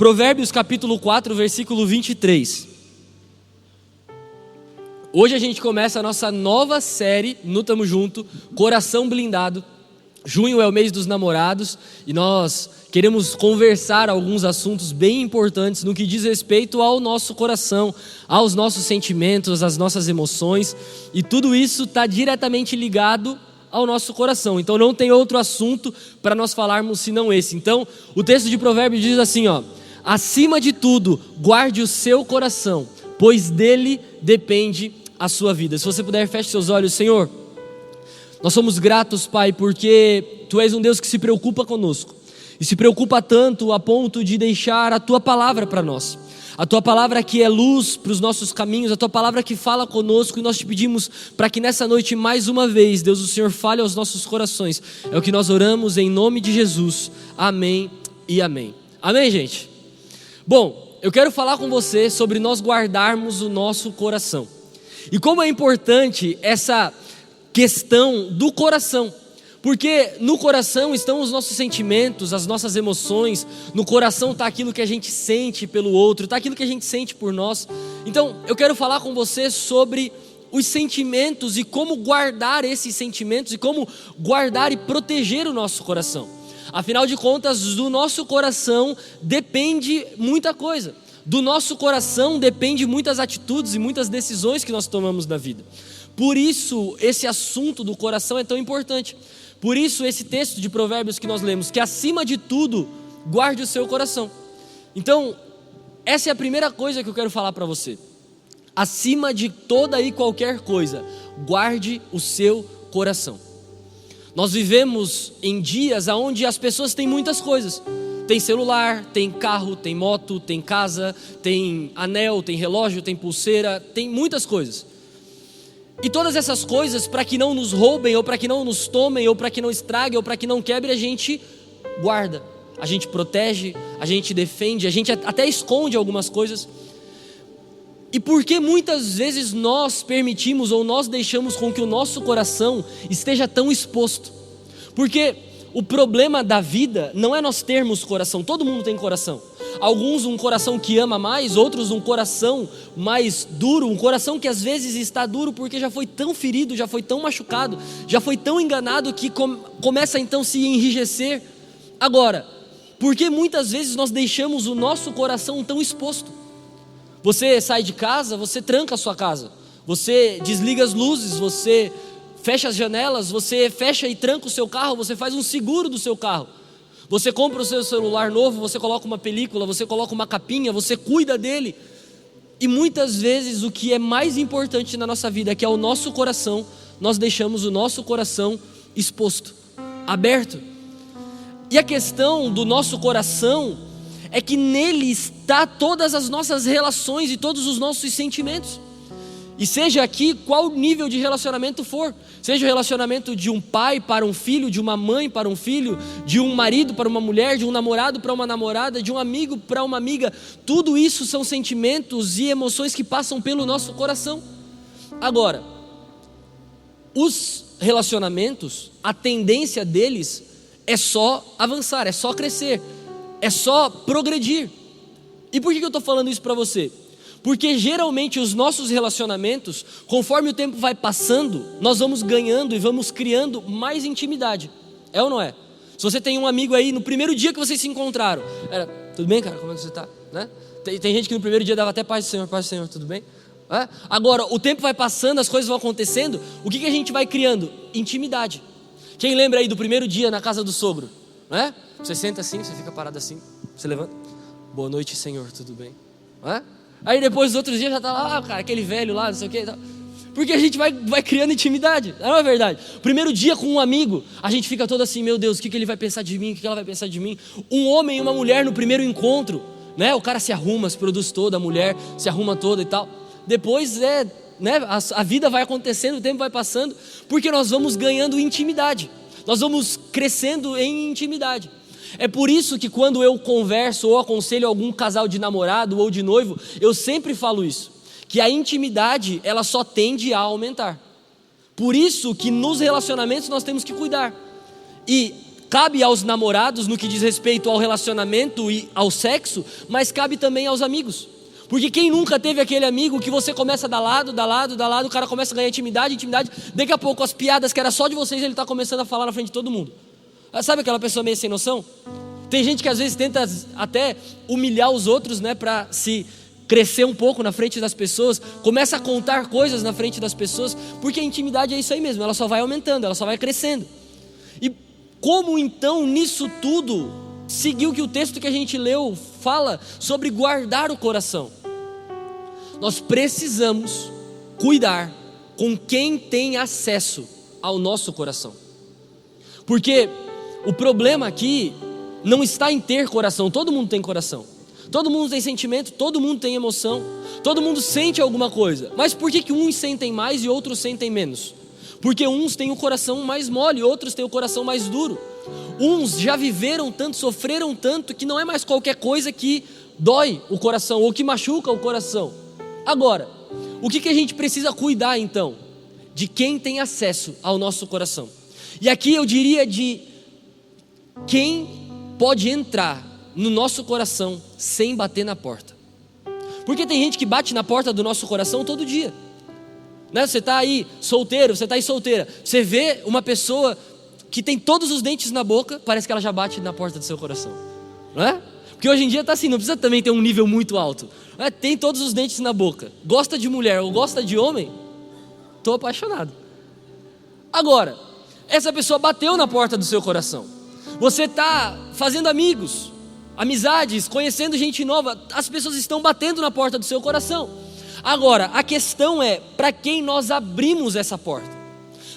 Provérbios capítulo 4, versículo 23. Hoje a gente começa a nossa nova série no Tamo Junto, Coração Blindado. Junho é o mês dos namorados e nós queremos conversar alguns assuntos bem importantes no que diz respeito ao nosso coração, aos nossos sentimentos, às nossas emoções, e tudo isso está diretamente ligado ao nosso coração. Então não tem outro assunto para nós falarmos senão esse. Então o texto de Provérbios diz assim, acima de tudo, guarde o seu coração, pois dele depende a sua vida. Se você puder, feche seus olhos. Senhor, nós somos gratos, Pai, porque Tu és um Deus que se preocupa conosco, e se preocupa tanto a ponto de deixar a Tua palavra para nós, a Tua palavra que é luz para os nossos caminhos, a Tua palavra que fala conosco, e nós te pedimos para que nessa noite, mais uma vez, Deus, o Senhor fale aos nossos corações. É o que nós oramos em nome de Jesus, amém e amém. Amém, gente? Bom, eu quero falar com você sobre nós guardarmos o nosso coração, e como é importante essa questão do coração, porque no coração estão os nossos sentimentos, as nossas emoções, no coração está aquilo que a gente sente pelo outro, está aquilo que a gente sente por nós. Então eu quero falar com você sobre os sentimentos e como guardar esses sentimentos e como guardar e proteger o nosso coração. Afinal de contas, do nosso coração depende muita coisa, do nosso coração depende muitas atitudes e muitas decisões que nós tomamos na vida. Por isso esse assunto do coração é tão importante. Por isso esse texto de Provérbios que nós lemos, que acima de tudo, guarde o seu coração. Então, essa é a primeira coisa que eu quero falar para você. Acima de toda e qualquer coisa, guarde o seu coração. Nós vivemos em dias onde as pessoas têm muitas coisas. Tem celular, tem carro, tem moto, tem casa, tem anel, tem relógio, tem pulseira, tem muitas coisas. E todas essas coisas, para que não nos roubem, ou para que não nos tomem, ou para que não estraguem, ou para que não quebre, a gente guarda, a gente protege, a gente defende, a gente até esconde algumas coisas. E por que muitas vezes nós permitimos ou nós deixamos com que o nosso coração esteja tão exposto? Porque o problema da vida não é nós termos coração, todo mundo tem coração. Alguns um coração que ama mais, outros um coração mais duro, um coração que às vezes está duro porque já foi tão ferido, já foi tão machucado, já foi tão enganado que começa então a se enrijecer. Agora, por que muitas vezes nós deixamos o nosso coração tão exposto? Você sai de casa, você tranca a sua casa, você desliga as luzes, você fecha as janelas, você fecha e tranca o seu carro, você faz um seguro do seu carro. Você compra o seu celular novo, você coloca uma película, você coloca uma capinha, você cuida dele. E muitas vezes o que é mais importante na nossa vida, que é o nosso coração, nós deixamos o nosso coração exposto, aberto. E a questão do nosso coração é que nele está todas as nossas relações e todos os nossos sentimentos. E seja aqui qual nível de relacionamento for, seja o relacionamento de um pai para um filho, de uma mãe para um filho, de um marido para uma mulher, de um namorado para uma namorada, de um amigo para uma amiga, tudo isso são sentimentos e emoções que passam pelo nosso coração. Agora, os relacionamentos, a tendência deles é só avançar, é só crescer, é só progredir. E por que eu estou falando isso para você? Porque geralmente os nossos relacionamentos, conforme o tempo vai passando, nós vamos ganhando e vamos criando mais intimidade. É ou não é? Se você tem um amigo aí, no primeiro dia que vocês se encontraram, tudo bem, cara, como é que você está? Né? Tem gente que no primeiro dia dava até paz do Senhor, tudo bem? Agora, o tempo vai passando, as coisas vão acontecendo, o que a gente vai criando? Intimidade. Quem lembra aí do primeiro dia na casa do sogro? Você senta assim, você fica parado assim, você levanta, boa noite, Senhor, tudo bem? Aí depois dos outros dias já está lá, cara, aquele velho lá, não sei o que. Porque a gente vai criando intimidade, não é verdade? Primeiro dia com um amigo, a gente fica todo assim, meu Deus, o que ele vai pensar de mim, o que ela vai pensar de mim? Um homem e uma mulher no primeiro encontro, né? O cara se arruma, se produz toda, a mulher se arruma toda e tal. Depois a vida vai acontecendo, o tempo vai passando, porque nós vamos ganhando intimidade, nós vamos crescendo em intimidade. É por isso que quando eu converso ou aconselho algum casal de namorado ou de noivo, eu sempre falo isso, que a intimidade ela só tende a aumentar. Por isso que nos relacionamentos nós temos que cuidar. E cabe aos namorados no que diz respeito ao relacionamento e ao sexo, mas cabe também aos amigos. Porque quem nunca teve aquele amigo que você começa a dar lado, o cara começa a ganhar intimidade, daqui a pouco as piadas que era só de vocês, ele está começando a falar na frente de todo mundo. Sabe aquela pessoa meio sem noção? Tem gente que às vezes tenta até humilhar os outros, né, para se crescer um pouco na frente das pessoas, começa a contar coisas na frente das pessoas, porque a intimidade é isso aí mesmo, ela só vai aumentando, ela só vai crescendo. E como então nisso tudo seguir o que o texto que a gente leu fala sobre guardar o coração? Nós precisamos cuidar com quem tem acesso ao nosso coração. Porque o problema aqui não está em ter coração. Todo mundo tem coração, todo mundo tem sentimento, todo mundo tem emoção, todo mundo sente alguma coisa. Mas por que uns sentem mais e outros sentem menos? Porque uns têm o coração mais mole, outros têm o coração mais duro. Uns já viveram tanto, sofreram tanto, que não é mais qualquer coisa que dói o coração ou que machuca o coração. Agora, o que a gente precisa cuidar então? De quem tem acesso ao nosso coração. E aqui eu diria de quem pode entrar no nosso coração sem bater na porta. Porque tem gente que bate na porta do nosso coração todo dia, né? Você está aí solteiro, você está aí solteira, você vê uma pessoa que tem todos os dentes na boca, parece que ela já bate na porta do seu coração, não é? Porque hoje em dia está assim, não precisa também ter um nível muito alto, né? Tem todos os dentes na boca, gosta de mulher ou gosta de homem, estou apaixonado. Agora, essa pessoa bateu na porta do seu coração, você está fazendo amigos, amizades, conhecendo gente nova, as pessoas estão batendo na porta do seu coração. Agora, a questão é, para quem nós abrimos essa porta?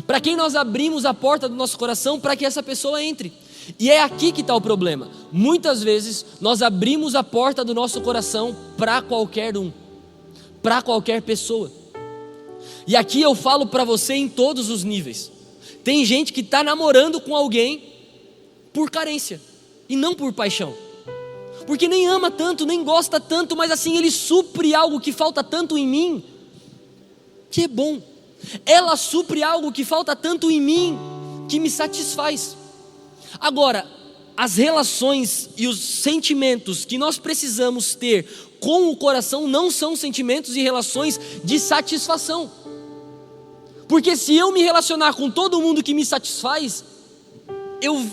Para quem nós abrimos a porta do nosso coração para que essa pessoa entre? E é aqui que está o problema. Muitas vezes nós abrimos a porta do nosso coração para qualquer um, para qualquer pessoa. E aqui eu falo para você em todos os níveis. Tem gente que está namorando com alguém por carência e não por paixão, porque nem ama tanto, nem gosta tanto, mas assim ele supre algo que falta tanto em mim, que é bom. Ela supre algo que falta tanto em mim, que me satisfaz. Agora, as relações e os sentimentos que nós precisamos ter com o coração não são sentimentos e relações de satisfação. Porque se eu me relacionar com todo mundo que me satisfaz,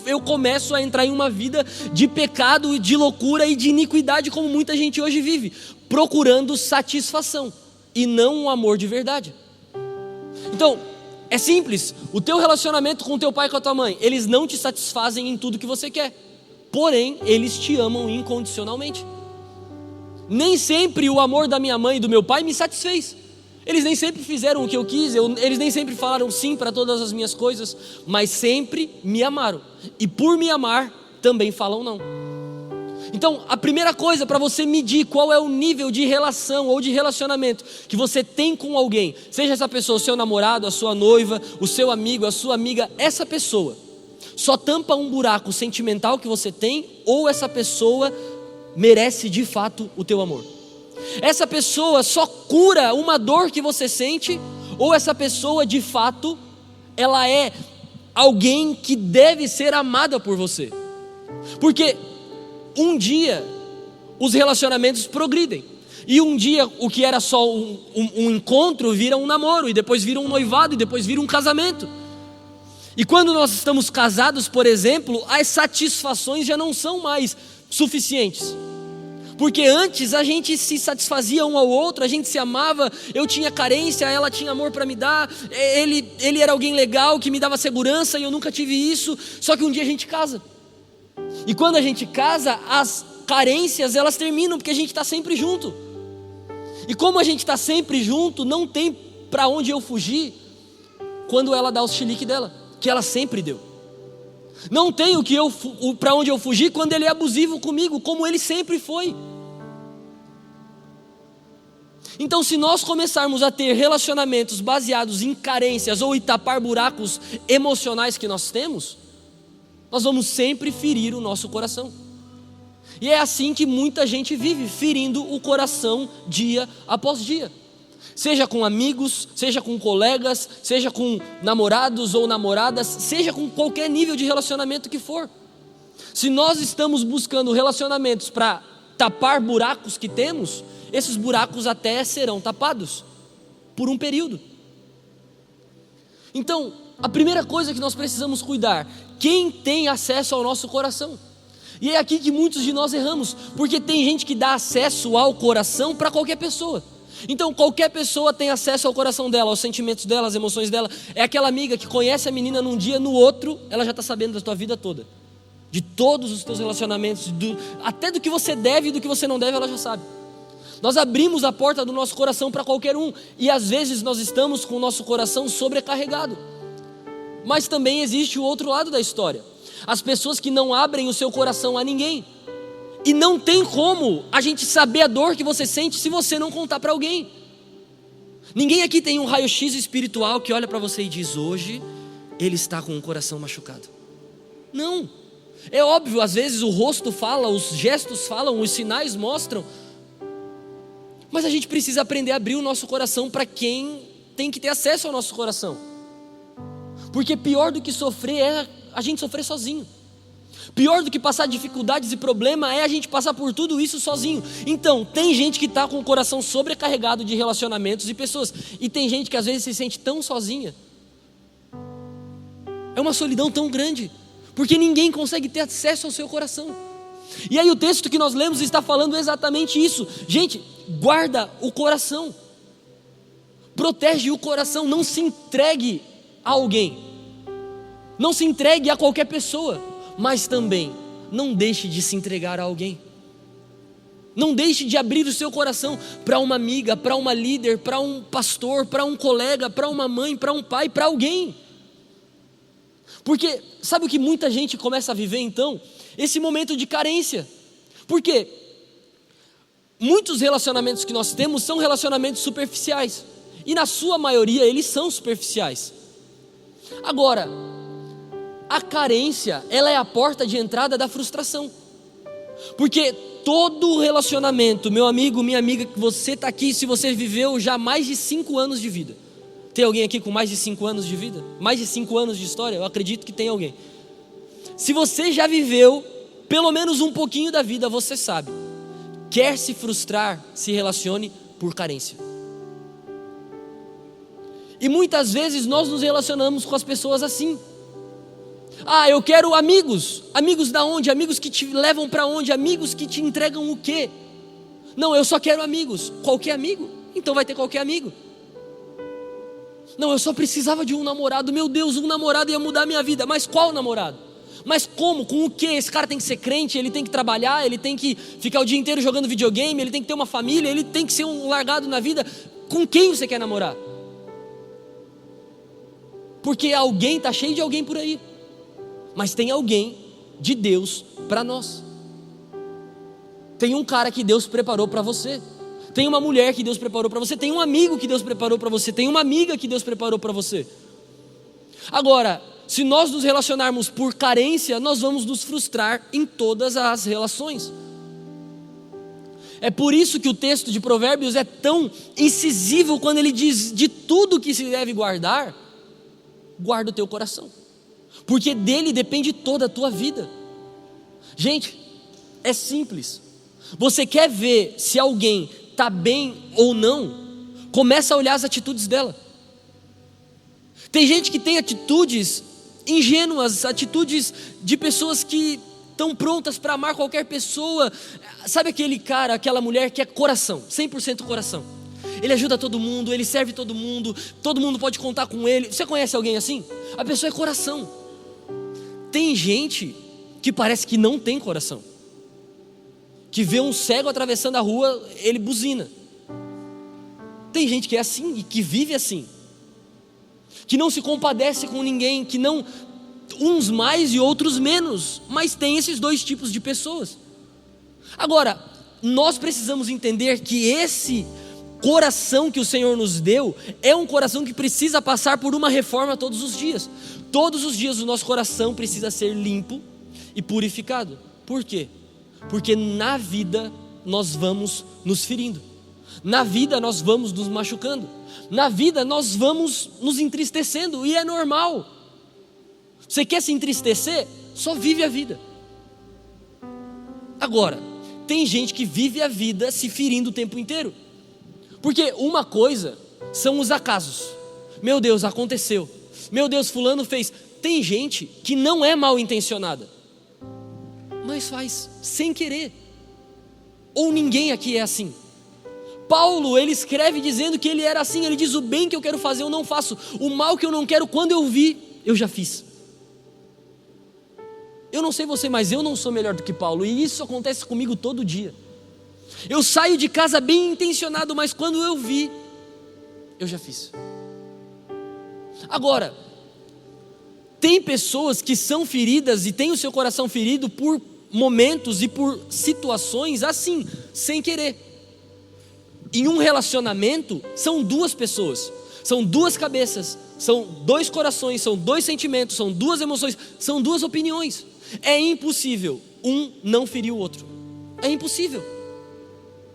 eu começo a entrar em uma vida de pecado, de loucura e de iniquidade, como muita gente hoje vive, procurando satisfação e não um amor de verdade. Então, é simples, o teu relacionamento com o teu pai e com a tua mãe, eles não te satisfazem em tudo que você quer, porém, eles te amam incondicionalmente. Nem sempre o amor da minha mãe e do meu pai me satisfez. Eles nem sempre fizeram o que eu quis, eles nem sempre falaram sim para todas as minhas coisas, mas sempre me amaram. E por me amar, também falam não. Então, a primeira coisa para você medir qual é o nível de relação ou de relacionamento que você tem com alguém, seja essa pessoa o seu namorado, a sua noiva, o seu amigo, a sua amiga, essa pessoa só tampa um buraco sentimental que você tem, ou essa pessoa merece de fato o teu amor? Essa pessoa só cura uma dor que você sente, ou essa pessoa de fato ela é alguém que deve ser amada por você? Porque um dia os relacionamentos progridem, e um dia o que era só um encontro vira um namoro, e depois vira um noivado, e depois vira um casamento. E quando nós estamos casados, por exemplo, as satisfações já não são mais suficientes, porque antes a gente se satisfazia um ao outro, a gente se amava, eu tinha carência, ela tinha amor para me dar, ele era alguém legal que me dava segurança e eu nunca tive isso. Só que um dia a gente casa, e quando a gente casa, as carências elas terminam, porque a gente está sempre junto. E como a gente está sempre junto, não tem para onde eu fugir quando ela dá os chilique dela, que ela sempre deu. Não tem para onde eu fugir quando ele é abusivo comigo, como ele sempre foi. Então, se nós começarmos a ter relacionamentos baseados em carências ou em tapar buracos emocionais que nós temos, nós vamos sempre ferir o nosso coração. E é assim que muita gente vive, ferindo o coração dia após dia. Seja com amigos, seja com colegas, seja com namorados ou namoradas, seja com qualquer nível de relacionamento que for. Se nós estamos buscando relacionamentos para tapar buracos que temos, esses buracos até serão tapados por um período. Então, a primeira coisa que nós precisamos cuidar: quem tem acesso ao nosso coração? E é aqui que muitos de nós erramos, porque tem gente que dá acesso ao coração para qualquer pessoa. Então qualquer pessoa tem acesso ao coração dela, aos sentimentos dela, às emoções dela. É aquela amiga que conhece a menina num dia, no outro ela já está sabendo da tua vida toda, de todos os teus relacionamentos, até do que você deve e do que você não deve, ela já sabe. Nós abrimos a porta do nosso coração para qualquer um, e às vezes nós estamos com o nosso coração sobrecarregado. Mas também existe o outro lado da história: as pessoas que não abrem o seu coração a ninguém. E não tem como a gente saber a dor que você sente se você não contar para alguém. Ninguém aqui tem um raio-x espiritual que olha para você e diz: hoje ele está com o coração machucado. Não. É óbvio, às vezes o rosto fala, os gestos falam, os sinais mostram. Mas a gente precisa aprender a abrir o nosso coração para quem tem que ter acesso ao nosso coração. Porque pior do que sofrer é a gente sofrer sozinho. Pior do que passar dificuldades e problema é a gente passar por tudo isso sozinho. Então, tem gente que está com o coração sobrecarregado de relacionamentos e pessoas, e tem gente que às vezes se sente tão sozinha. É uma solidão tão grande, porque ninguém consegue ter acesso ao seu coração. E aí o texto que nós lemos está falando exatamente isso. Gente, guarda o coração, protege o coração, não se entregue a alguém, não se entregue a qualquer pessoa. Mas também não deixe de se entregar a alguém. Não deixe de abrir o seu coração para uma amiga, para uma líder, para um pastor, para um colega, para uma mãe, para um pai, para alguém. Porque sabe o que muita gente começa a viver então? Esse momento de carência. Porque muitos relacionamentos que nós temos são relacionamentos superficiais. E na sua maioria eles são superficiais. Agora, a carência, ela é a porta de entrada da frustração. Porque todo relacionamento, meu amigo, minha amiga, que você está aqui, se você viveu já mais de 5 anos de vida. Tem alguém aqui com mais de 5 anos de vida? Mais de 5 anos de história? Eu acredito que tem alguém. Se você já viveu pelo menos um pouquinho da vida, você sabe: quer se frustrar, se relacione por carência. E muitas vezes nós nos relacionamos com as pessoas assim. Ah, eu quero amigos. Amigos da onde? Amigos que te levam para onde? Amigos que te entregam o quê? Não, eu só quero amigos. Qualquer amigo? Então vai ter qualquer amigo. Não, eu só precisava de um namorado. Meu Deus, um namorado ia mudar a minha vida. Mas qual namorado? Mas como? Com o quê? Esse cara tem que ser crente, ele tem que trabalhar, ele tem que ficar o dia inteiro jogando videogame, ele tem que ter uma família, ele tem que ser um largado na vida. Com quem você quer namorar? Porque alguém está cheio de alguém por aí. Mas tem alguém de Deus para nós. Tem um cara que Deus preparou para você. Tem uma mulher que Deus preparou para você. Tem um amigo que Deus preparou para você. Tem uma amiga que Deus preparou para você. Agora, se nós nos relacionarmos por carência, nós vamos nos frustrar em todas as relações. É por isso que o texto de Provérbios é tão incisivo quando ele diz: de tudo que se deve guardar, guarda o teu coração. Porque dele depende toda a tua vida. Gente, é simples. Você quer ver se alguém está bem ou não? Começa a olhar as atitudes dela. Tem gente que tem atitudes ingênuas, atitudes de pessoas que estão prontas para amar qualquer pessoa. Sabe aquele cara, aquela mulher que é coração, 100% coração. Ele ajuda todo mundo, ele serve todo mundo pode contar com ele. Você conhece alguém assim? A pessoa é coração. Tem gente que parece que não tem coração, que vê um cego atravessando a rua, ele buzina. Tem gente que é assim e que vive assim, que não se compadece com ninguém, que não, uns mais e outros menos, mas tem esses dois tipos de pessoas. Agora, nós precisamos entender que esse coração que o Senhor nos deu é um coração que precisa passar por uma reforma todos os dias. Todos os dias o nosso coração precisa ser limpo e purificado. Por quê? Porque na vida nós vamos nos ferindo. Na vida nós vamos nos machucando. Na vida nós vamos nos entristecendo e é normal. Você quer se entristecer? Só vive a vida. Agora, tem gente que vive a vida se ferindo o tempo inteiro. Porque uma coisa são os acasos. Meu Deus, aconteceu. Meu Deus, fulano fez. Tem gente que não é mal intencionada, mas faz sem querer. Ou ninguém aqui é assim. Paulo, ele escreve dizendo que ele era assim. Ele diz: o bem que eu quero fazer eu não faço, o mal que eu não quero, quando eu vi, eu já fiz. Eu não sei você, mas eu não sou melhor do que Paulo, e isso acontece comigo todo dia. Eu saio de casa bem intencionado, mas quando eu vi, eu já fiz. Agora, tem pessoas que são feridas e têm o seu coração ferido por momentos e por situações assim, sem querer. Em um relacionamento, são duas pessoas, são duas cabeças, são dois corações, são dois sentimentos, são duas emoções, são duas opiniões. É impossível um não ferir o outro. É impossível.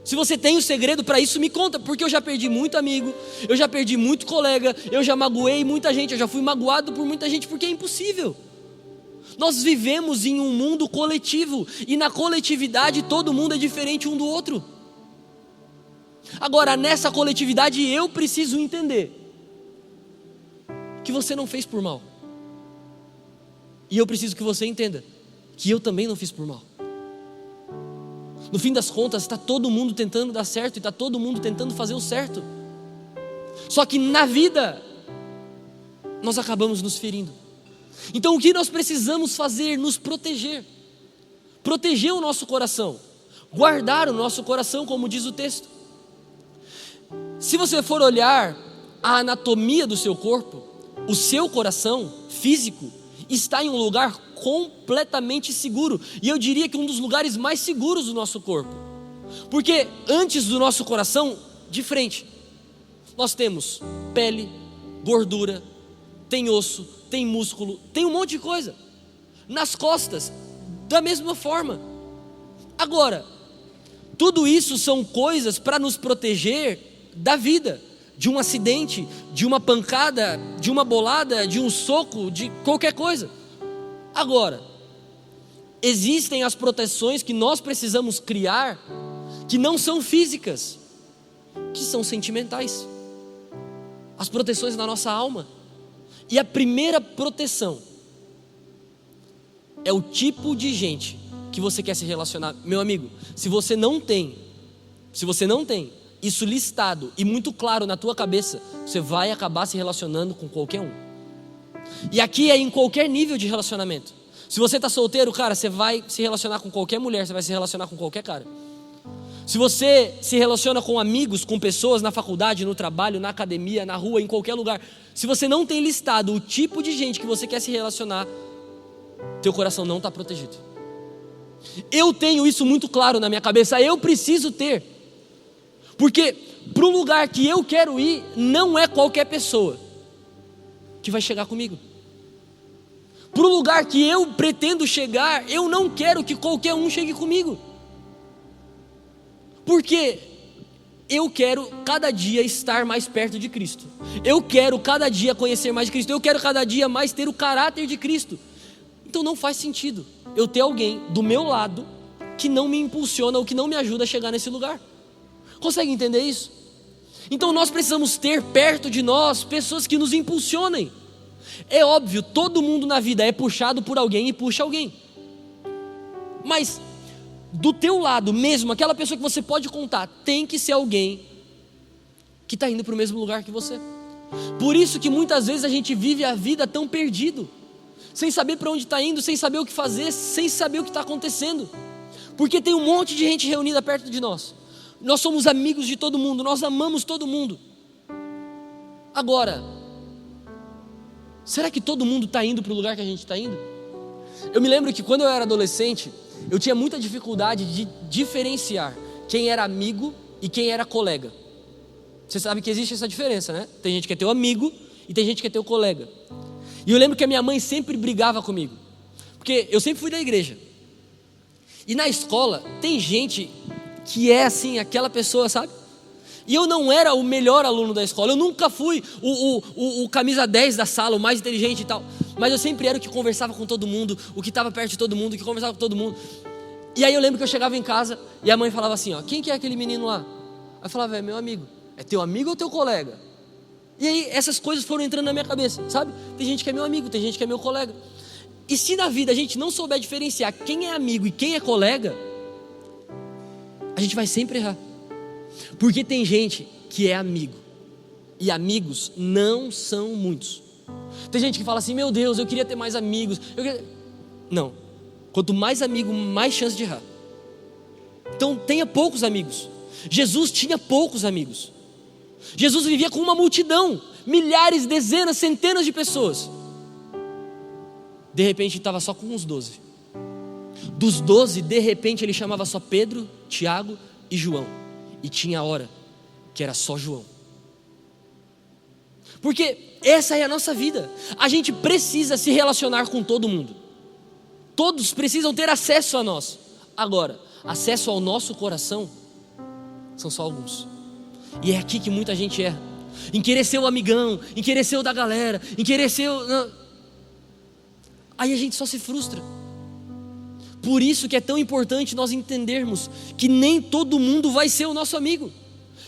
Se você tem o segredo para isso, me conta, porque eu já perdi muito amigo, eu já perdi muito colega, eu já magoei muita gente, eu já fui magoado por muita gente, porque é impossível. Nós vivemos em um mundo coletivo, e na coletividade todo mundo é diferente um do outro. Agora, nessa coletividade eu preciso entender que você não fez por mal. E eu preciso que você entenda que eu também não fiz por mal. No fim das contas, está todo mundo tentando dar certo e está todo mundo tentando fazer o certo. Só que na vida, nós acabamos nos ferindo. Então o que nós precisamos fazer? Nos proteger. Proteger o nosso coração. Guardar o nosso coração, como diz o texto. Se você for olhar a anatomia do seu corpo, o seu coração físico está em um lugar completamente seguro, e eu diria que um dos lugares mais seguros do nosso corpo, porque antes do nosso coração, de frente, nós temos pele, gordura, tem osso, tem músculo, tem um monte de coisa. Nas costas, da mesma forma. Agora, tudo isso são coisas para nos proteger da vida, de um acidente, de uma pancada, de uma bolada, de um soco, de qualquer coisa. Agora, existem as proteções que nós precisamos criar, que não são físicas, que são sentimentais. As proteções da nossa alma. E a primeira proteção é o tipo de gente que você quer se relacionar. Meu amigo, se você não tem isso listado e muito claro na tua cabeça, você vai acabar se relacionando com qualquer um. E aqui é em qualquer nível de relacionamento. Se você está solteiro, cara, você vai se relacionar com qualquer mulher, você vai se relacionar com qualquer cara. Se você se relaciona com amigos, com pessoas na faculdade, no trabalho, na academia, na rua, em qualquer lugar, se você não tem listado o tipo de gente que você quer se relacionar, teu coração não está protegido. Eu tenho isso muito claro na minha cabeça, eu preciso ter. Porque para o lugar que eu quero ir, não é qualquer pessoa que vai chegar comigo. Para o lugar que eu pretendo chegar, eu não quero que qualquer um chegue comigo. Porque eu quero cada dia estar mais perto de Cristo. Eu quero cada dia conhecer mais de Cristo. Eu quero cada dia mais ter o caráter de Cristo. Então não faz sentido eu ter alguém do meu lado que não me impulsiona ou que não me ajuda a chegar nesse lugar. Consegue entender isso? Então nós precisamos ter perto de nós pessoas que nos impulsionem. É óbvio, todo mundo na vida é puxado por alguém e puxa alguém. Mas do teu lado mesmo, aquela pessoa que você pode contar, tem que ser alguém que está indo para o mesmo lugar que você. Por isso que muitas vezes a gente vive a vida tão perdido, sem saber para onde está indo, sem saber o que fazer, sem saber o que está acontecendo. Porque tem um monte de gente reunida perto de nós. Nós somos amigos de todo mundo, nós amamos todo mundo. Agora, será que todo mundo está indo para o lugar que a gente está indo? Eu me lembro que quando eu era adolescente, eu tinha muita dificuldade de diferenciar quem era amigo e quem era colega. Você sabe que existe essa diferença, né? Tem gente que é teu amigo e tem gente que é teu colega. E eu lembro que a minha mãe sempre brigava comigo, porque eu sempre fui da igreja. E na escola tem gente que é assim, aquela pessoa, sabe? E eu não era o melhor aluno da escola, eu nunca fui o camisa 10 da sala, o mais inteligente e tal. Mas eu sempre era o que conversava com todo mundo, o que estava perto de todo mundo, o que conversava com todo mundo. E aí eu lembro que eu chegava em casa e a mãe falava assim, ó, quem que é aquele menino lá? Aí eu falava, é meu amigo. É teu amigo ou teu colega? E aí essas coisas foram entrando na minha cabeça, sabe? Tem gente que é meu amigo, tem gente que é meu colega. E se na vida a gente não souber diferenciar quem é amigo e quem é colega, a gente vai sempre errar. Porque tem gente que é amigo, e amigos não são muitos. Tem gente que fala assim, meu Deus, eu queria ter mais amigos. Não, quanto mais amigo, mais chance de errar. Então tenha poucos amigos. Jesus tinha poucos amigos. Jesus vivia com uma multidão, milhares, dezenas, centenas de pessoas. De repente estava só com os 12. Dos 12, de repente ele chamava só Pedro, Tiago e João. E tinha hora que era só João. Porque essa é a nossa vida. A gente precisa se relacionar com todo mundo. Todos precisam ter acesso a nós. Agora, acesso ao nosso coração são só alguns. E é aqui que muita gente erra. Em querer ser o amigão, em querer ser o da galera, em querer ser o... Aí a gente só se frustra. Por isso que é tão importante nós entendermos que nem todo mundo vai ser o nosso amigo,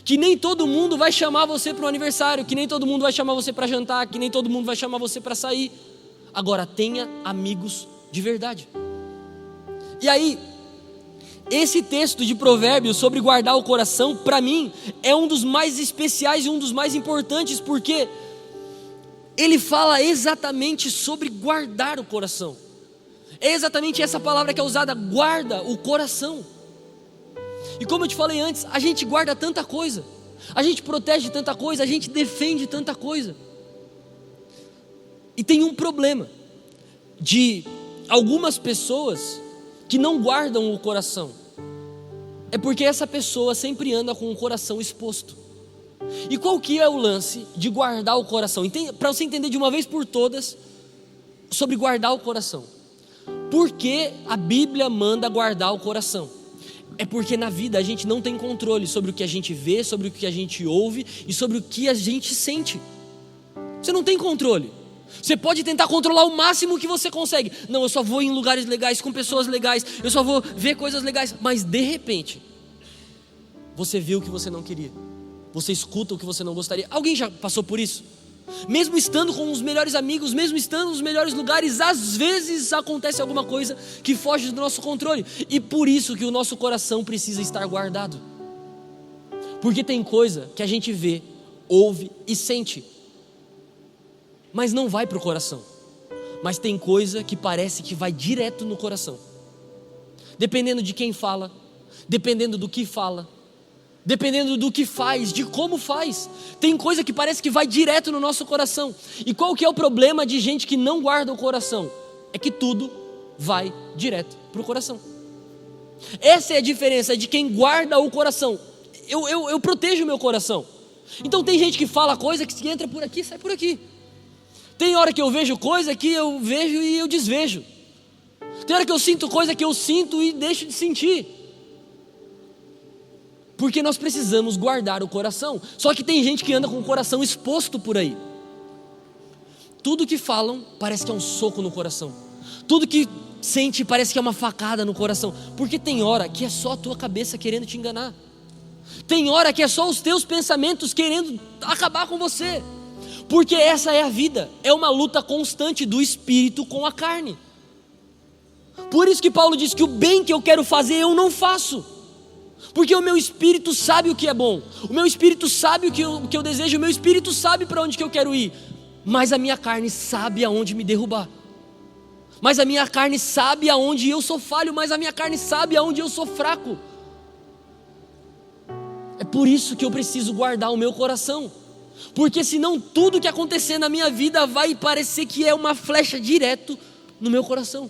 que nem todo mundo vai chamar você para o aniversário, que nem todo mundo vai chamar você para jantar, que nem todo mundo vai chamar você para sair. Agora tenha amigos de verdade. E aí, esse texto de Provérbios sobre guardar o coração, para mim, é um dos mais especiais e um dos mais importantes, porque ele fala exatamente sobre guardar o coração. É exatamente essa palavra que é usada, guarda o coração. E como eu te falei antes, a gente guarda tanta coisa, a gente protege tanta coisa, a gente defende tanta coisa. E tem um problema de algumas pessoas que não guardam o coração. É porque essa pessoa sempre anda com o coração exposto. E qual que é o lance de guardar o coração? Para você entender de uma vez por todas sobre guardar o coração. Por que a Bíblia manda guardar o coração? É porque na vida a gente não tem controle sobre o que a gente vê, sobre o que a gente ouve e sobre o que a gente sente. Você não tem controle. Você pode tentar controlar o máximo que você consegue. Não, eu só vou em lugares legais, com pessoas legais, eu só vou ver coisas legais. Mas de repente, você vê o que você não queria, você escuta o que você não gostaria. Alguém já passou por isso? Mesmo estando com os melhores amigos, mesmo estando nos melhores lugares, às vezes acontece alguma coisa que foge do nosso controle. E por isso que o nosso coração precisa estar guardado. Porque tem coisa que a gente vê, ouve e sente, mas não vai para o coração. Mas tem coisa que parece que vai direto no coração. Dependendo de quem fala, dependendo do que fala, dependendo do que faz, de como faz. Tem coisa que parece que vai direto no nosso coração. E qual que é o problema de gente que não guarda o coração? É que tudo vai direto para o coração. Essa é a diferença de quem guarda o coração. Eu protejo o meu coração. Então tem gente que fala coisa que entra por aqui, sai por aqui. Tem hora que eu vejo coisa que eu vejo e eu desvejo. Tem hora que eu sinto coisa que eu sinto e deixo de sentir. Porque nós precisamos guardar o coração. Só que tem gente que anda com o coração exposto por aí. Tudo que falam parece que é um soco no coração. Tudo que sente parece que é uma facada no coração. Porque tem hora que é só a tua cabeça querendo te enganar. Tem hora que é só os teus pensamentos querendo acabar com você. Porque essa é a vida. É uma luta constante do espírito com a carne. Por isso que Paulo diz que o bem que eu quero fazer eu não faço. Porque o meu espírito sabe o que é bom, o meu espírito sabe o que eu desejo, o meu espírito sabe para onde que eu quero ir, mas a minha carne sabe aonde me derrubar, mas a minha carne sabe aonde eu sou falho, mas a minha carne sabe aonde eu sou fraco. É por isso que eu preciso guardar o meu coração, porque senão tudo que acontecer na minha vida vai parecer que é uma flecha direto no meu coração.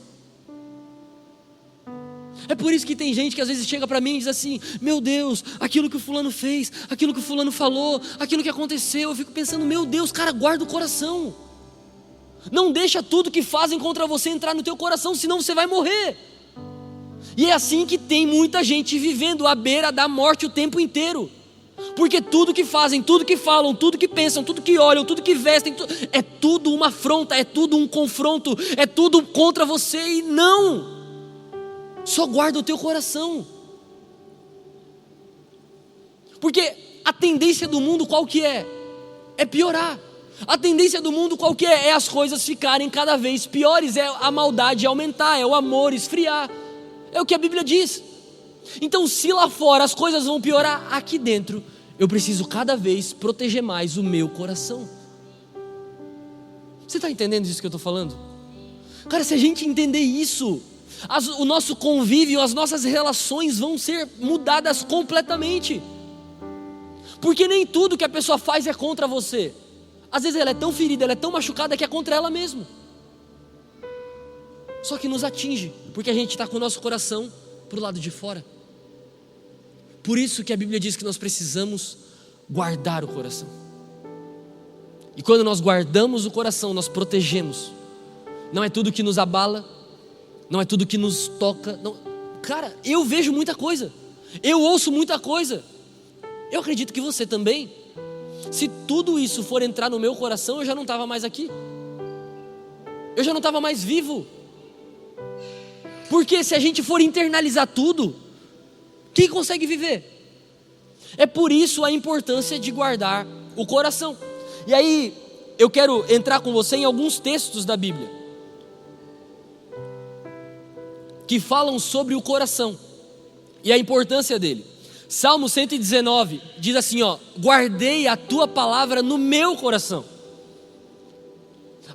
É por isso que tem gente que às vezes chega para mim e diz assim: meu Deus, aquilo que o fulano fez, aquilo que o fulano falou, aquilo que aconteceu. Eu fico pensando, meu Deus, cara, guarda o coração. Não deixa tudo que fazem contra você entrar no teu coração, senão você vai morrer. E é assim que tem muita gente vivendo à beira da morte o tempo inteiro. Porque tudo que fazem, tudo que falam, tudo que pensam, tudo que olham, tudo que vestem, é tudo uma afronta, é tudo um confronto, é tudo contra você. E não, só guarda o teu coração. Porque a tendência do mundo qual que é? É piorar. A tendência do mundo qual que é? É as coisas ficarem cada vez piores, é a maldade aumentar, é o amor esfriar. É o que a Bíblia diz. Então, se lá fora as coisas vão piorar, aqui dentro eu preciso cada vez proteger mais o meu coração. Você está entendendo isso que eu estou falando? Cara, se a gente entender isso, o nosso convívio, as nossas relações vão ser mudadas completamente. Porque nem tudo que a pessoa faz é contra você. Às vezes ela é tão ferida, ela é tão machucada que é contra ela mesma. Só que nos atinge, porque a gente está com o nosso coração para o lado de fora. Por isso que a Bíblia diz que nós precisamos guardar o coração. E quando nós guardamos o coração, nós protegemos. Não é tudo que nos abala, não é tudo que nos toca. Não. Cara, eu vejo muita coisa, eu ouço muita coisa. Eu acredito que você também. Se tudo isso for entrar no meu coração, eu já não estava mais aqui. Eu já não estava mais vivo. Porque se a gente for internalizar tudo, quem consegue viver? É por isso a importância de guardar o coração. E aí, eu quero entrar com você em alguns textos da Bíblia que falam sobre o coração e a importância dele. Salmo 119 diz assim, ó: guardei a tua palavra no meu coração.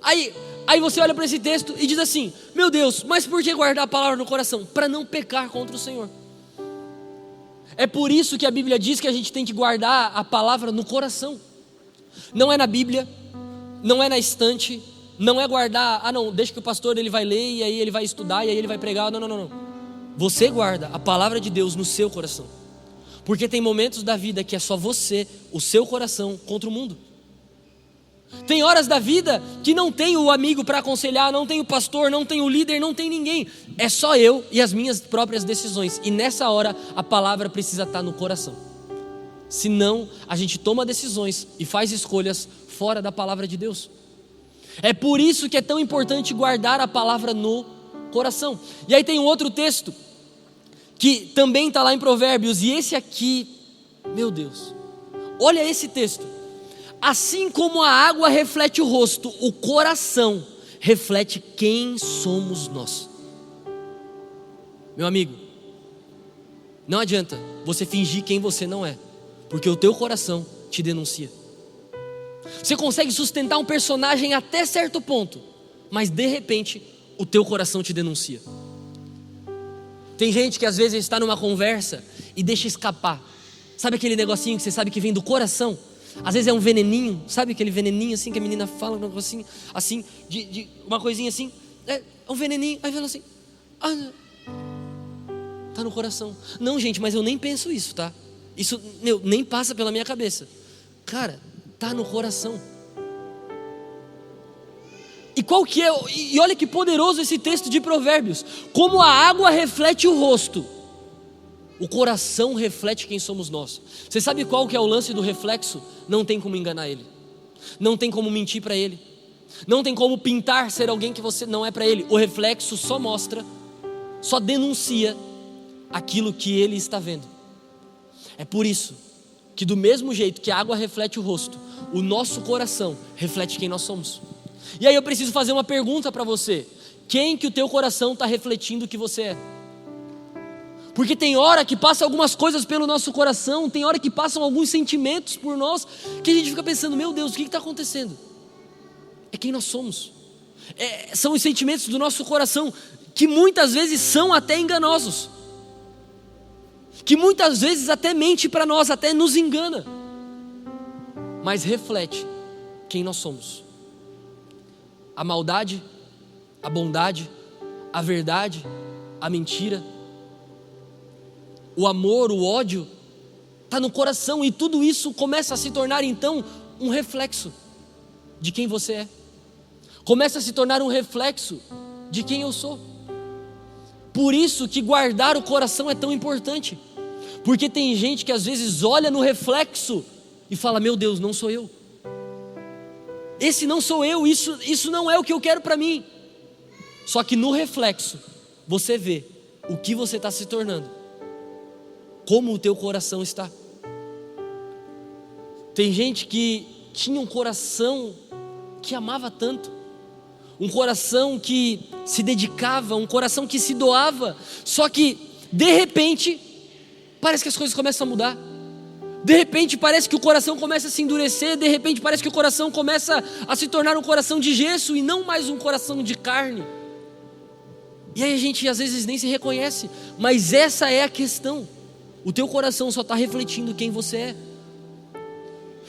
Aí você olha para esse texto e diz assim: meu Deus, mas por que guardar a palavra no coração? Para não pecar contra o Senhor. É por isso que a Bíblia diz que a gente tem que guardar a palavra no coração. Não é na Bíblia, não é na estante, não é guardar, não, deixa que o pastor ele vai ler e aí ele vai estudar e aí ele vai pregar. Não. Você guarda a palavra de Deus no seu coração. Porque tem momentos da vida que é só você, o seu coração contra o mundo. Tem horas da vida que não tem o amigo para aconselhar, não tem o pastor, não tem o líder, não tem ninguém. É só eu e as minhas próprias decisões. E nessa hora a palavra precisa estar no coração. Senão a gente toma decisões e faz escolhas fora da palavra de Deus. É por isso que é tão importante guardar a palavra no coração. E aí tem um outro texto que também está lá em Provérbios, e esse aqui, meu Deus, olha esse texto: assim como a água reflete o rosto, o coração reflete quem somos nós. Meu amigo, não adianta você fingir quem você não é, porque o teu coração te denuncia. Você consegue sustentar um personagem até certo ponto, mas de repente o teu coração te denuncia. Tem gente que às vezes está numa conversa e deixa escapar. Sabe aquele negocinho que você sabe que vem do coração? Às vezes é um veneninho, sabe aquele veneninho assim que a menina fala, um negocinho assim, de uma coisinha assim, é um veneninho, aí fala assim, tá no coração. Não, gente, mas eu nem penso isso, tá? Isso nem passa pela minha cabeça. Cara, tá no coração. E qual que é? E olha que poderoso esse texto de Provérbios. Como a água reflete o rosto, o coração reflete quem somos nós. Você sabe qual que é o lance do reflexo? Não tem como enganar ele. Não tem como mentir para ele. Não tem como pintar ser alguém que você não é para ele. O reflexo só mostra, só denuncia aquilo que ele está vendo. É por isso que do mesmo jeito que a água reflete o rosto, o nosso coração reflete quem nós somos. E aí eu preciso fazer uma pergunta para você: quem que o teu coração está refletindo que você é? Porque tem hora que passa algumas coisas pelo nosso coração, tem hora que passam alguns sentimentos por nós, que a gente fica pensando, meu Deus, o que está acontecendo? É quem nós somos. São os sentimentos do nosso coração, que muitas vezes são até enganosos, que muitas vezes até mente para nós, até nos engana, mas reflete quem nós somos. A maldade, a bondade, a verdade, a mentira, o amor, o ódio, está no coração, e tudo isso começa a se tornar então um reflexo de quem você é. Começa a se tornar um reflexo de quem eu sou. Por isso que guardar o coração é tão importante, Porque tem gente que às vezes olha no reflexo e fala: meu Deus, não sou eu. Esse não sou eu, isso não é o que eu quero para mim. Só que no reflexo, você vê o que você está se tornando, como o teu coração está. Tem gente que tinha um coração que amava tanto, um coração que se dedicava, um coração que se doava, só que de repente parece que as coisas começam a mudar. De repente parece que o coração começa a se endurecer, de repente parece que o coração começa a se tornar um coração de gesso e não mais um coração de carne. E aí a gente às vezes nem se reconhece, mas essa é a questão. O teu coração só está refletindo quem você é.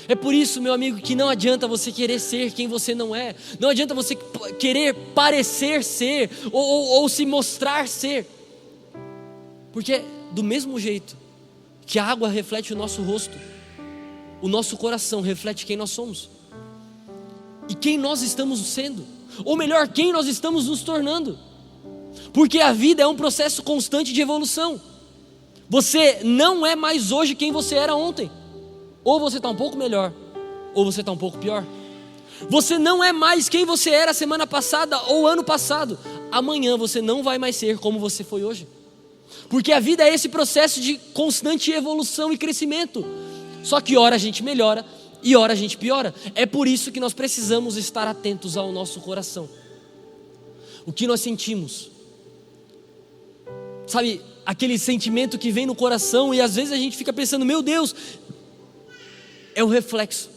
É por isso, meu amigo, que não adianta você querer ser quem você não é. Não adianta você querer parecer ser ou se mostrar ser. Porque do mesmo jeito que a água reflete o nosso rosto, o nosso coração reflete quem nós somos e quem nós estamos sendo, ou melhor, quem nós estamos nos tornando. Porque a vida é um processo constante de evolução. Você não é mais hoje quem você era ontem. Ou você está um pouco melhor, ou você está um pouco pior. Você não é mais quem você era semana passada ou ano passado. Amanhã você não vai mais ser como você foi hoje. Porque a vida é esse processo de constante evolução e crescimento. Só que ora a gente melhora e ora a gente piora. É por isso que nós precisamos estar atentos ao nosso coração. O que nós sentimos, sabe, aquele sentimento que vem no coração e às vezes a gente fica pensando: meu Deus, é o reflexo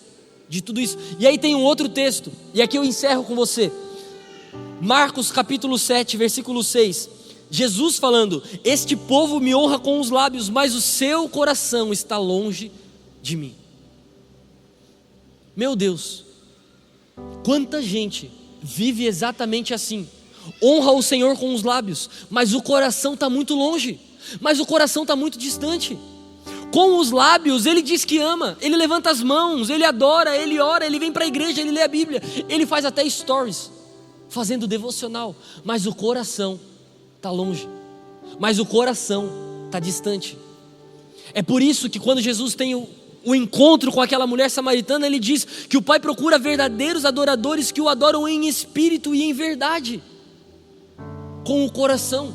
de tudo isso. E aí tem um outro texto, e aqui eu encerro com você. Marcos capítulo 7, versículo 6. Jesus falando: este povo me honra com os lábios, mas o seu coração está longe de mim. Meu Deus, quanta gente vive exatamente assim. Honra o Senhor com os lábios, mas o coração está muito longe, mas o coração está muito distante. Com os lábios ele diz que ama, ele levanta as mãos, ele adora, ele ora, ele vem para a igreja, ele lê a Bíblia, ele faz até stories, fazendo devocional, mas o coração está longe, mas o coração está distante. É por isso que quando Jesus tem o encontro com aquela mulher samaritana, ele diz que o Pai procura verdadeiros adoradores que o adoram em espírito e em verdade, com o coração.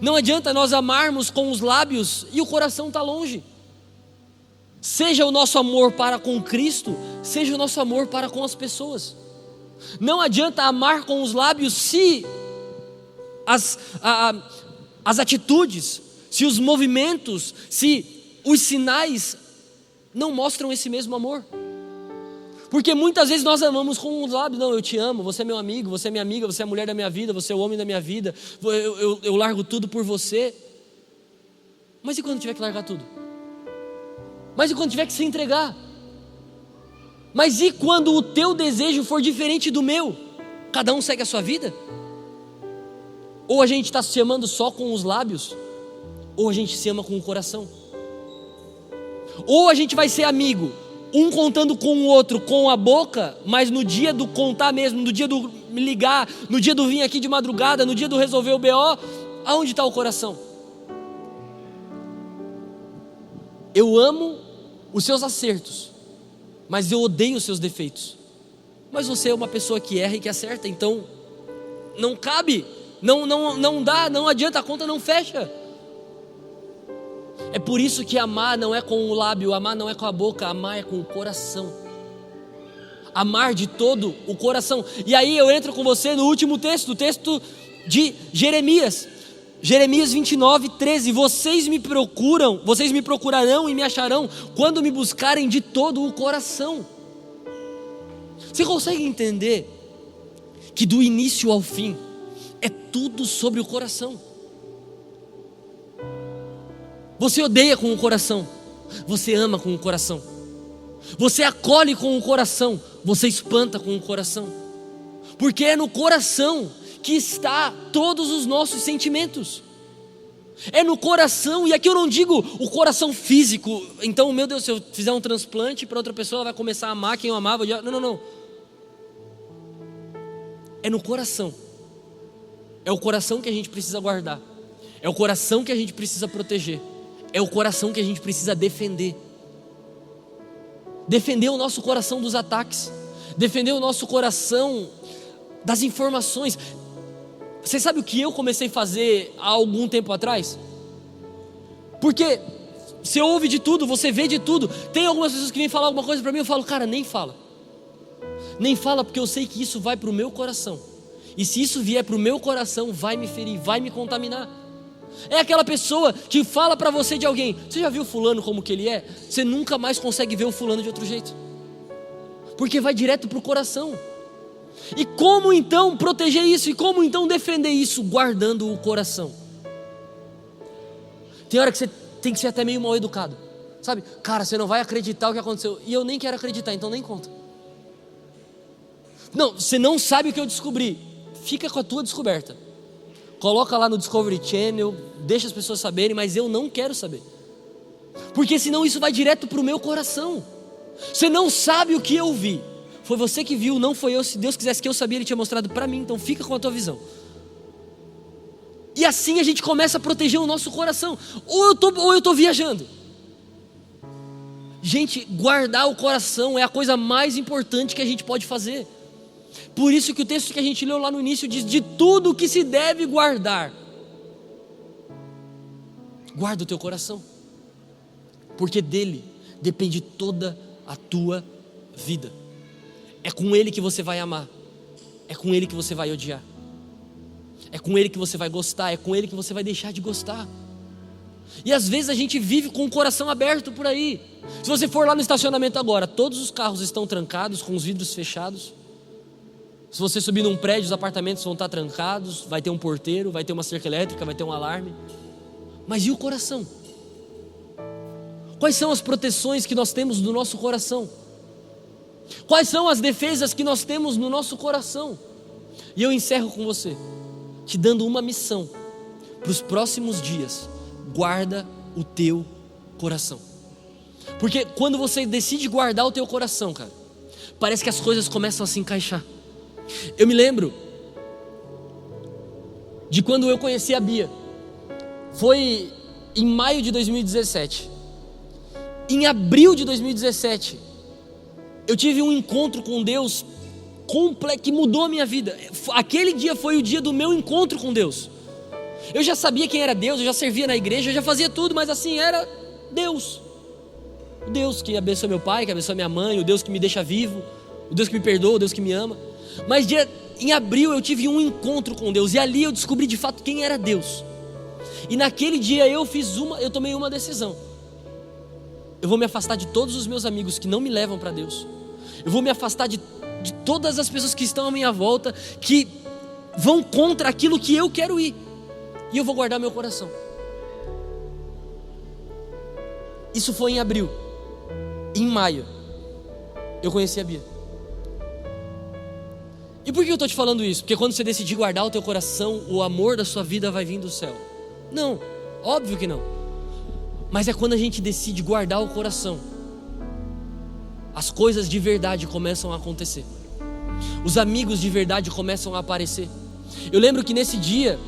Não adianta nós amarmos com os lábios e o coração está longe. Seja o nosso amor para com Cristo, seja o nosso amor para com as pessoas. Não adianta amar com os lábios se as atitudes, se os movimentos, se os sinais não mostram esse mesmo amor. Porque muitas vezes nós amamos com os lábios: não, eu te amo, você é meu amigo, você é minha amiga, você é a mulher da minha vida, você é o homem da minha vida, eu largo tudo por você. Mas e quando tiver que largar tudo? Mas e quando tiver que se entregar? Mas e quando o teu desejo for diferente do meu? Cada um segue a sua vida? Ou a gente está se amando só com os lábios, ou a gente se ama com o coração. Ou a gente vai ser amigo, um contando com o outro com a boca, mas no dia do contar mesmo, no dia do me ligar, no dia do vir aqui de madrugada, no dia do resolver o BO, aonde está o coração? Eu amo os seus acertos, mas eu odeio os seus defeitos. Mas você é uma pessoa que erra e que acerta, então não cabe, não dá, não adianta, a conta não fecha. É por isso que amar não é com o lábio, amar não é com a boca, amar é com o coração. Amar de todo o coração. E aí eu entro com você no último texto, o texto de Jeremias. Jeremias 29, 13. Vocês me procurarão e me acharão quando me buscarem de todo o coração. Você consegue entender que do início ao fim é tudo sobre o coração? Você odeia com o coração, você ama com o coração. Você acolhe com o coração, você espanta com o coração. Porque é no coração que está todos os nossos sentimentos. É no coração, e aqui eu não digo o coração físico. Então, meu Deus, se eu fizer um transplante para outra pessoa, ela vai começar a amar quem eu amava. Não. É no coração. É o coração que a gente precisa guardar. É o coração que a gente precisa proteger. é o coração que a gente precisa defender. Defender o nosso coração dos ataques, defender o nosso coração das informações. Você sabe o que eu comecei a fazer há algum tempo atrás? Porque você ouve de tudo, você vê de tudo. Tem algumas pessoas que vêm falar alguma coisa para mim, eu falo, cara, nem fala. Nem fala, porque eu sei que isso vai para o meu coração. E se isso vier para o meu coração, vai me ferir, vai me contaminar. É aquela pessoa que fala para você de alguém, você já viu fulano como que ele é? Você nunca mais consegue ver o fulano de outro jeito, porque vai direto para o coração. E como então proteger isso? E como então defender isso? Guardando o coração. Tem hora que você tem que ser até meio mal educado, sabe? Cara, você não vai acreditar o que aconteceu. E eu nem quero acreditar, então nem conta. Não, você não sabe o que eu descobri. Fica com a tua descoberta. Coloca lá no Discovery Channel, deixa as pessoas saberem, mas eu não quero saber. Porque senão isso vai direto para o meu coração. Você não sabe o que eu vi. Foi você que viu, não foi eu. Se Deus quisesse que eu sabia, Ele tinha mostrado para mim. Então fica com a tua visão. E assim a gente começa a proteger o nosso coração. Ou eu estou viajando. Gente, guardar o coração é a coisa mais importante que a gente pode fazer. Por isso que o texto que a gente leu lá no início diz: de tudo que se deve guardar, guarda o teu coração, porque dele depende toda a tua vida. É com ele que você vai amar, é com ele que você vai odiar, é com ele que você vai gostar, é com ele que você vai deixar de gostar. E às vezes a gente vive com o coração aberto por aí. Se você for lá no estacionamento agora, todos os carros estão trancados, com os vidros fechados. Se você subir num prédio, os apartamentos vão estar trancados, vai ter um porteiro, vai ter uma cerca elétrica, vai ter um alarme. Mas e o coração? Quais são as proteções que nós temos no nosso coração? Quais são as defesas que nós temos no nosso coração? E eu encerro com você, te dando uma missão para os próximos dias: guarda o teu coração. Porque quando você decide guardar o teu coração, cara, parece que as coisas começam a se encaixar. Eu me lembro de quando eu conheci a Bia. Foi em maio de 2017. Em abril de 2017, eu tive um encontro com Deus que mudou a minha vida. Aquele dia foi o dia do meu encontro com Deus. Eu já sabia quem era Deus, eu já servia na igreja, eu já fazia tudo, mas assim, era Deus. O Deus que abençoa meu pai, que abençoa minha mãe, o Deus que me deixa vivo, o Deus que me perdoa, o Deus que me ama. Mas em abril eu tive um encontro com Deus, e ali eu descobri de fato quem era Deus. E naquele dia eu tomei uma decisão. Eu vou me afastar de todos os meus amigos que não me levam para Deus. Eu vou me afastar de todas as pessoas que estão à minha volta, que vão contra aquilo que eu quero ir. E eu vou guardar meu coração. Isso foi em abril. Em maio eu conheci a Bia. E por que eu estou te falando isso? Porque quando você decidir guardar o teu coração, o amor da sua vida vai vir do céu. Não, óbvio que não. Mas é quando a gente decide guardar o coração, as coisas de verdade começam a acontecer. Os amigos de verdade começam a aparecer. Eu lembro que nesse dia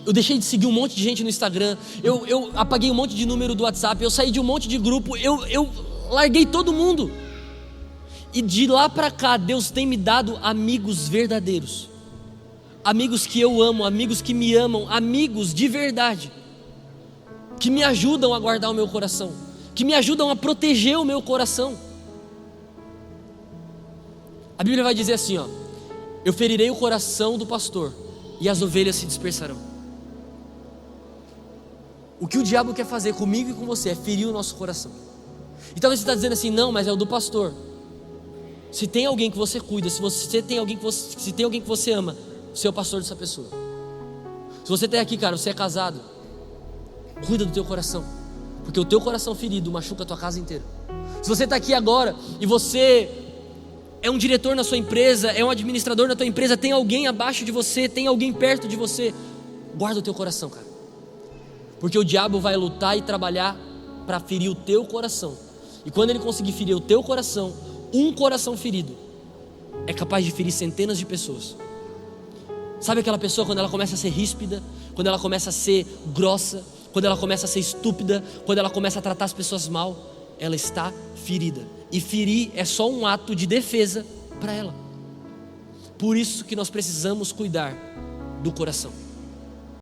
eu deixei de seguir um monte de gente no Instagram, eu apaguei um monte de número do WhatsApp, eu saí de um monte de grupo, eu larguei todo mundo. E de lá para cá, Deus tem me dado amigos verdadeiros, amigos que eu amo, amigos que me amam, amigos de verdade, que me ajudam a guardar o meu coração, que me ajudam a proteger o meu coração. A Bíblia vai dizer assim, ó: eu ferirei o coração do pastor e as ovelhas se dispersarão. O que o diabo quer fazer comigo e com você é ferir o nosso coração. E talvez você está dizendo assim: não, mas é o do pastor. Se tem alguém que você cuida, se tem alguém que você ama, você é o pastor dessa pessoa. Se você está aqui, cara, você é casado, cuida do teu coração, porque o teu coração ferido machuca a tua casa inteira. Se você está aqui agora e você é um diretor na sua empresa, é um administrador na tua empresa, tem alguém abaixo de você, tem alguém perto de você, guarda o teu coração, cara, porque o diabo vai lutar e trabalhar para ferir o teu coração. E quando ele conseguir ferir o teu coração, um coração ferido é capaz de ferir centenas de pessoas. Sabe aquela pessoa quando ela começa a ser ríspida, quando ela começa a ser grossa, quando ela começa a ser estúpida, quando ela começa a tratar as pessoas mal, ela está ferida. E ferir é só um ato de defesa para ela. Por isso que nós precisamos cuidar do coração.